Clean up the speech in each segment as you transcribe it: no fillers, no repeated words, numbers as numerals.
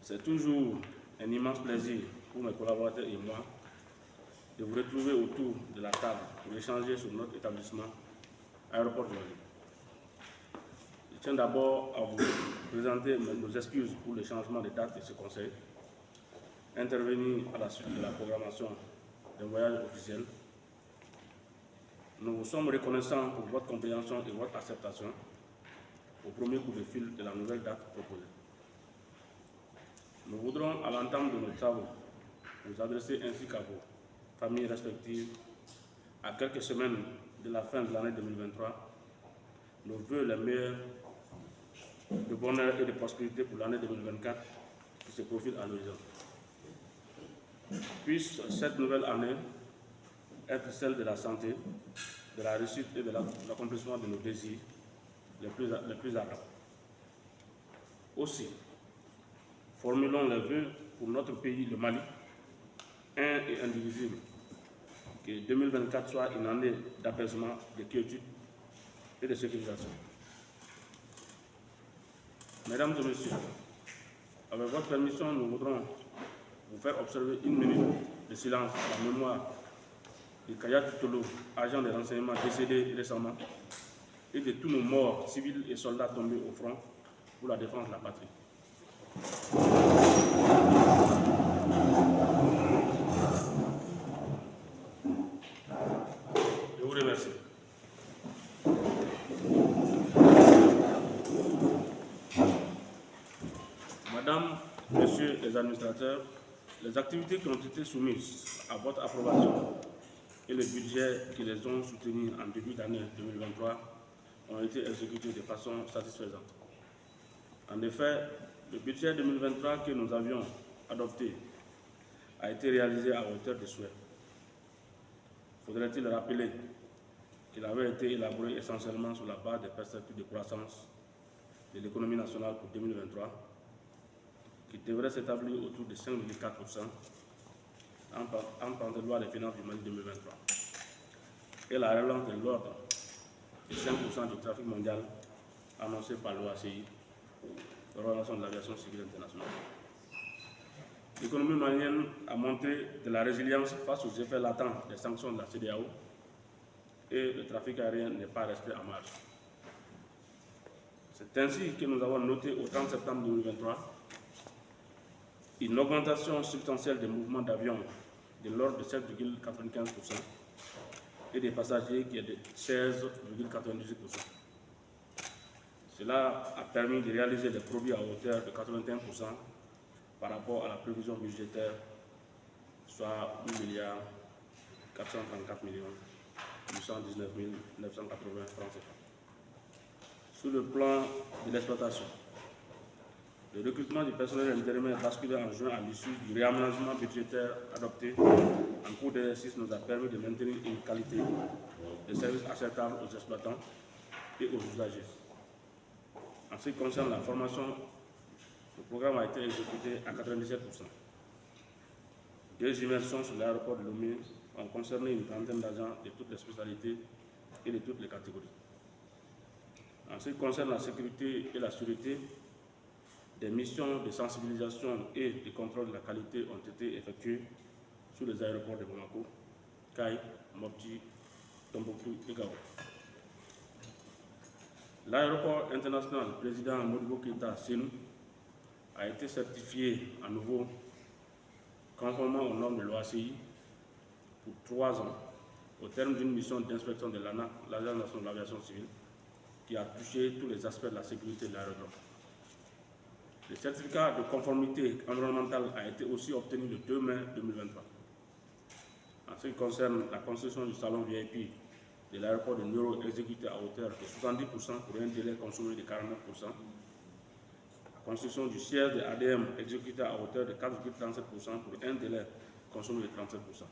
C'est toujours un immense plaisir pour mes collaborateurs et moi de vous retrouver autour de la table pour échanger sur notre établissement Aéroport de Oualy. Je tiens d'abord à vous présenter nos excuses pour le changement de date de ce conseil, intervenu à la suite de la programmation d'un voyage officiel. Nous vous sommes reconnaissants pour votre compréhension et votre acceptation au premier coup de fil de la nouvelle date proposée. Nous voudrons, à l'entame de nos travaux, nous adresser ainsi qu'à vos familles respectives, à quelques semaines de la fin de l'année 2023, nos vœux les meilleurs de bonheur et de prospérité pour l'année 2024 qui se profile à l'horizon. Puisse cette nouvelle année être celle de la santé, de la réussite et de l'accomplissement de nos désirs les plus ardents. Aussi, formulons les vœux pour notre pays, le Mali, un et indivisible, que 2024 soit une année d'apaisement, de quiétude et de sécurisation. Mesdames et messieurs, avec votre permission, nous voudrons vous faire observer une minute de silence à la mémoire de Kaya Tolo, agent de renseignement décédé récemment, et de tous nos morts, civils et soldats tombés au front pour la défense de la patrie. Je vous remercie. Madame, Messieurs les administrateurs, les activités qui ont été soumises à votre approbation et le budget qui les ont soutenus en début d'année 2023 ont été exécutées de façon satisfaisante. En effet, le budget 2023 que nous avions adopté a été réalisé à hauteur de souhait. Faudrait-il rappeler qu'il avait été élaboré essentiellement sur la base des perspectives de croissance de l'économie nationale pour 2023, qui devrait s'établir autour de 5,4% en temps de loi des finances du Mali 2023, et la relance de l'ordre de 5% du trafic mondial annoncé par l'OACI, l'Organisation de l'aviation civile internationale. L'économie malienne a montré de la résilience face aux effets latents des sanctions de la CEDEAO et le trafic aérien n'est pas resté en marge. C'est ainsi que nous avons noté au 30 septembre 2023 une augmentation substantielle des mouvements d'avions de l'ordre de 7,95% et des passagers qui est de 16,98%. Cela a permis de réaliser des produits à hauteur de 81% par rapport à la prévision budgétaire, soit 1,434,819,980 francs CFA. Sur le plan de l'exploitation, le recrutement du personnel intérimaire basculé en juin à l'issue du réaménagement budgétaire adopté en cours d'exercice nous a permis de maintenir une qualité de service acceptable aux exploitants et aux usagers. En ce qui concerne la formation, le programme a été exécuté à 97%. 2 immersions sur l'aéroport de Lomé ont concerné une trentaine d'agents de toutes les spécialités et de toutes les catégories. En ce qui concerne la sécurité et la sûreté, des missions de sensibilisation et de contrôle de la qualité ont été effectuées sur les aéroports de Bamako, Kai, Mopti, Tombouctou et Gao. L'aéroport international président Modibo Keïta Sénou a été certifié à nouveau conformément aux normes de l'OACI pour 3 ans au terme d'une mission d'inspection de l'ANA, l'Agence nationale de l'aviation civile, qui a touché tous les aspects de la sécurité de l'aérodrome. Le certificat de conformité environnementale a été aussi obtenu le 2 mai 2023. En ce qui concerne la construction du salon VIP de l'aéroport de Nioro exécuté à hauteur de 70% pour un délai consommé de 49%, la construction du siège de ADM exécuté à hauteur de 4,37% pour un délai consommé de 37%.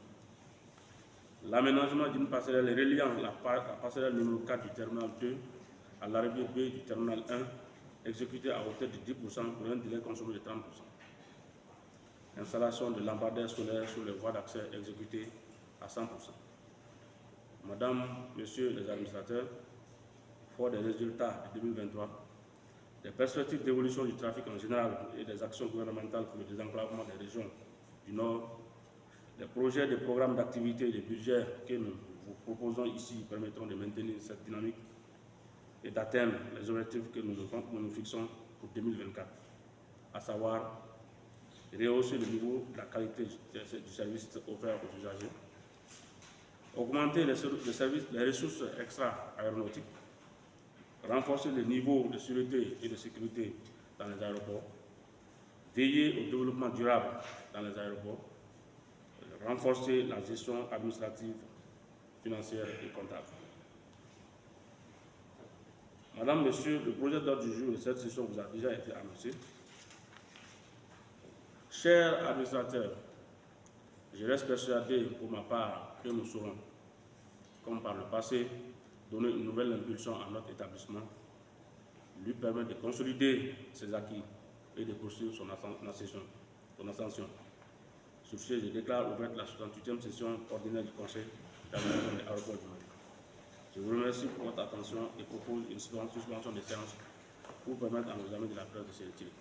L'aménagement d'une passerelle reliant la passerelle numéro 4 du terminal 2 à l'arrivée B du terminal 1 exécuté à hauteur de 10% pour un délai consommé de 30%. Installation de lampadaires solaires sur les voies d'accès exécutées à 100%. Madame, Messieurs les administrateurs, fort des résultats de 2023, des perspectives d'évolution du trafic en général et des actions gouvernementales pour le désenclavement des régions du Nord, les projets, des programmes d'activité et des budgets que nous vous proposons ici permettront de maintenir cette dynamique et d'atteindre les objectifs que nous nous fixons pour 2024, à savoir rehausser le niveau de la qualité du service offert aux usagers, augmenter les ressources extra-aéronautiques, renforcer le niveau de sûreté et de sécurité dans les aéroports, veiller au développement durable dans les aéroports, renforcer la gestion administrative, financière et comptable. Madame, Monsieur, le projet d'ordre du jour de cette session vous a déjà été annoncé. Chers administrateurs, je reste persuadé pour ma part que nous saurons, comme par le passé, donner une nouvelle impulsion à notre établissement, lui permettre de consolider ses acquis et de poursuivre son ascension. Sur ce, je déclare ouverte la 68e session ordinaire du Conseil d'administration des aéroports du Mali. Je vous remercie pour votre attention et propose une suspension des séances pour permettre à nos amis de la presse de se retirer.